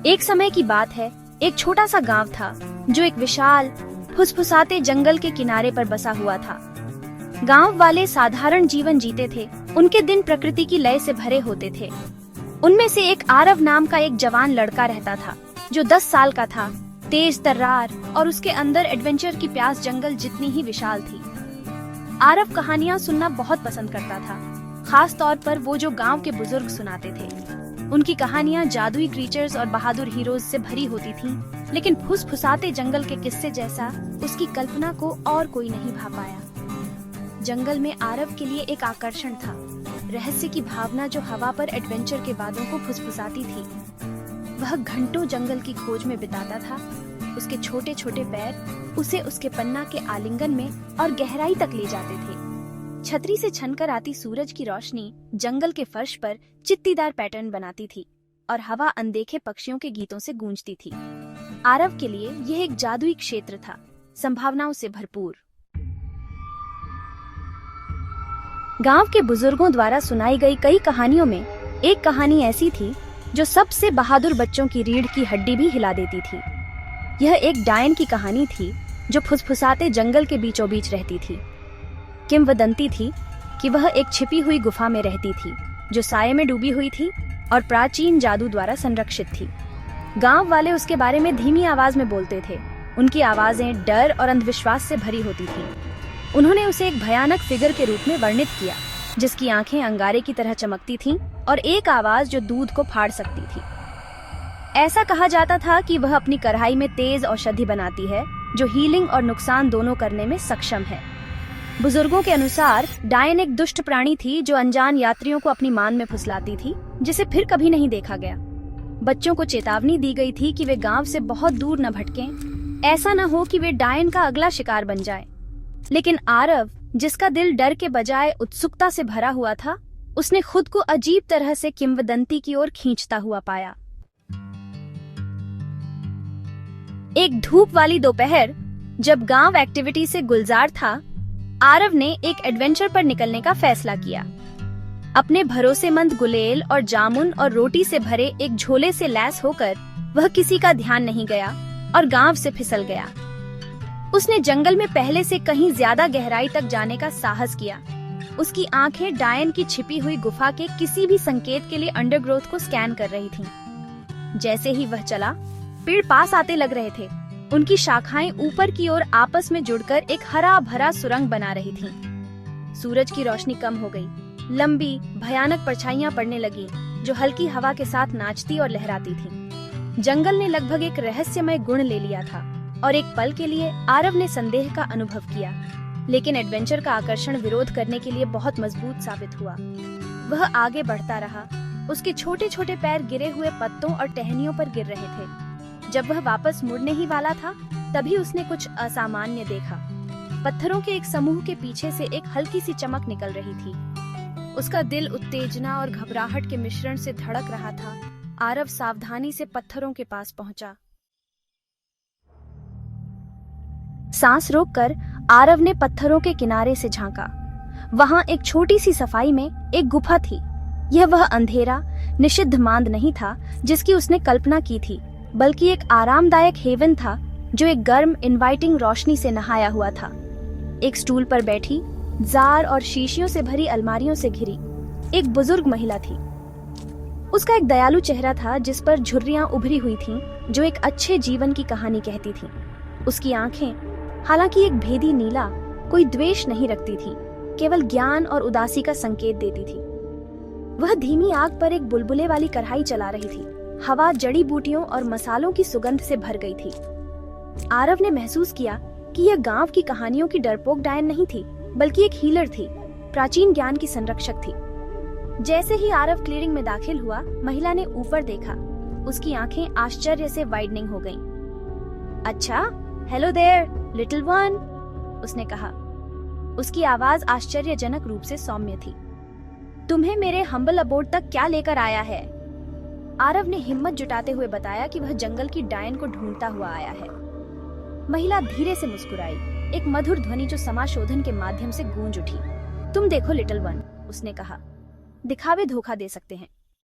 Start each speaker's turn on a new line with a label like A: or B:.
A: एक समय की बात है, एक छोटा सा गांव था जो एक विशाल फुसफुसाते जंगल के किनारे पर बसा हुआ था। गांव वाले साधारण जीवन जीते थे। उनके दिन प्रकृति की लय से भरे होते थे। उनमें से एक आरव नाम का एक जवान लड़का रहता था जो 10 साल का था, तेज तर्रार, और उसके अंदर एडवेंचर की प्यास जंगल जितनी ही विशाल थी। आरव कहानियां सुनना बहुत पसंद करता था, खास तौर पर वो जो गांव के बुजुर्ग सुनाते थे। उनकी कहानियां जादुई क्रीचर्स और बहादुर हीरोज से भरी होती थीं, लेकिन फुसफुसाते जंगल के किस्से जैसा उसकी कल्पना को और कोई नहीं भा पाया। जंगल में आरव के लिए एक आकर्षण था, रहस्य की भावना जो हवा पर एडवेंचर के बादों को फुसफुसाती थी। वह घंटों जंगल की खोज में बिताता था। उसके छोटे छोटे पैर उसे उसके पन्ना के आलिंगन में और गहराई तक ले जाते थे। छतरी से छनकर आती सूरज की रोशनी जंगल के फर्श पर चित्तीदार पैटर्न बनाती थी और हवा अनदेखे पक्षियों के गीतों से गूंजती थी। आरव के लिए यह एक जादुई क्षेत्र था, संभावनाओं से भरपूर। गांव के बुजुर्गों द्वारा सुनाई गई कई कहानियों में एक कहानी ऐसी थी जो सबसे बहादुर बच्चों की रीढ़ की हड्डी भी हिला देती थी। यह एक डायन की कहानी थी जो फुसफुसाते जंगल के बीचों बीच रहती थी। किंवदंती थी कि वह एक छिपी हुई गुफा में रहती थी जो साये में डूबी हुई थी और प्राचीन जादू द्वारा संरक्षित थी। गांव वाले उसके बारे में धीमी आवाज में बोलते थे। उनकी आवाजें डर और अंधविश्वास से भरी होती थी। उन्होंने उसे एक भयानक फिगर के रूप में वर्णित किया, जिसकी आंखें अंगारे की तरह चमकती थीं और एक आवाज जो दूध को फाड़ सकती थी। ऐसा कहा जाता था कि वह अपनी कढ़ाई में तेज औषधि बनाती है जो हीलिंग और नुकसान दोनों करने में सक्षम है। बुजुर्गों के अनुसार डायन एक दुष्ट प्राणी थी जो अनजान यात्रियों को अपनी मान में फुसलाती थी, जिसे फिर कभी नहीं देखा गया। बच्चों को चेतावनी दी गई थी कि वे गांव से बहुत दूर न भटकें, ऐसा न हो कि वे डायन का अगला शिकार बन जाए। लेकिन आरव, जिसका दिल डर के बजाय उत्सुकता से भरा हुआ था, उसने खुद को अजीब तरह से किंवदंती की ओर खींचता हुआ पाया। एक धूप वाली दोपहर, जब गांव एक्टिविटी से गुलजार था, आरव ने एक एडवेंचर पर निकलने का फैसला किया। अपने भरोसेमंद गुलेल और जामुन और रोटी से भरे एक झोले से लैस होकर वह किसी का ध्यान नहीं गया और गांव से फिसल गया। उसने जंगल में पहले से कहीं ज्यादा गहराई तक जाने का साहस किया। उसकी आंखें डायन की छिपी हुई गुफा के किसी भी संकेत के लिए अंडरग्रोथ को स्कैन कर रही थीं। जैसे ही वह चला, पेड़ पास आते लग रहे थे। उनकी शाखाएं ऊपर की ओर आपस में जुड़कर एक हरा भरा सुरंग बना रही थीं। सूरज की रोशनी कम हो गई। लंबी भयानक परछाइयां पड़ने लगी जो हल्की हवा के साथ नाचती और लहराती थीं। जंगल ने लगभग एक रहस्यमय गुण ले लिया था और एक पल के लिए आरव ने संदेह का अनुभव किया, लेकिन एडवेंचर का आकर्षण विरोध करने के लिए बहुत मजबूत साबित हुआ। वह आगे बढ़ता रहा। उसके छोटे छोटे पैर गिरे हुए पत्तों और टहनियों पर गिर रहे थे। जब वह वापस मुड़ने ही वाला था, तभी उसने कुछ असामान्य देखा। पत्थरों के एक समूह के पीछे से एक हल्की सी चमक निकल रही थी। उसका दिल उत्तेजना और घबराहट के मिश्रण से धड़क रहा था। आरव सावधानी से पत्थरों के पास पहुंचा। सांस रोककर आरव ने पत्थरों के किनारे से झांका। वहां एक छोटी सी सफाई में एक गुफा थी। यह वह अंधेरा, निषिद्ध मांद नहीं था जिसकी उसने कल्पना की थी, बल्कि एक आरामदायक हेवन था जो एक गर्म, इनवाइटिंग रोशनी से नहाया हुआ था। एक स्टूल पर बैठी, जार और शीशियों से भरी अलमारियों से घिरी, एक बुजुर्ग महिला थी। उसका एक दयालु चेहरा था जिस पर झुर्रियां उभरी हुई थीं, जो एक अच्छे जीवन की कहानी कहती थीं। उसकी आंखें, हालांकि एक भेदी नीला, कोई द्वेष नहीं रखती थी, केवल ज्ञान और उदासी का संकेत देती थी। वह धीमी आग पर एक बुलबुले वाली कढ़ाई चला रही थी। हवा जड़ी बूटियों और मसालों की सुगंध से भर गई थी। आरव ने महसूस किया कि यह गांव की कहानियों की डरपोक डायन नहीं थी, बल्कि एक हीलर थी, प्राचीन ज्ञान की संरक्षक थी। जैसे ही आरव क्लीयरिंग में दाखिल हुआ, महिला ने ऊपर देखा। उसकी आंखें आश्चर्य से वाइडनिंग हो गईं। अच्छा, हेलो देयर लिटिल वन, उसने कहा। उसकी आवाज आश्चर्यजनक रूप से सौम्य थी। तुम्हें मेरे हम्बल अबोर्ड तक क्या लेकर आया है? आरव ने हिम्मत जुटाते हुए बताया कि वह जंगल की डायन को ढूंढता हुआ आया है। महिला धीरे से मुस्कुराई, एक मधुर ध्वनि जो समाशोधन के माध्यम से गूंज उठी। तुम देखो लिटिल वन, उसने कहा, दिखावे धोखा दे सकते हैं,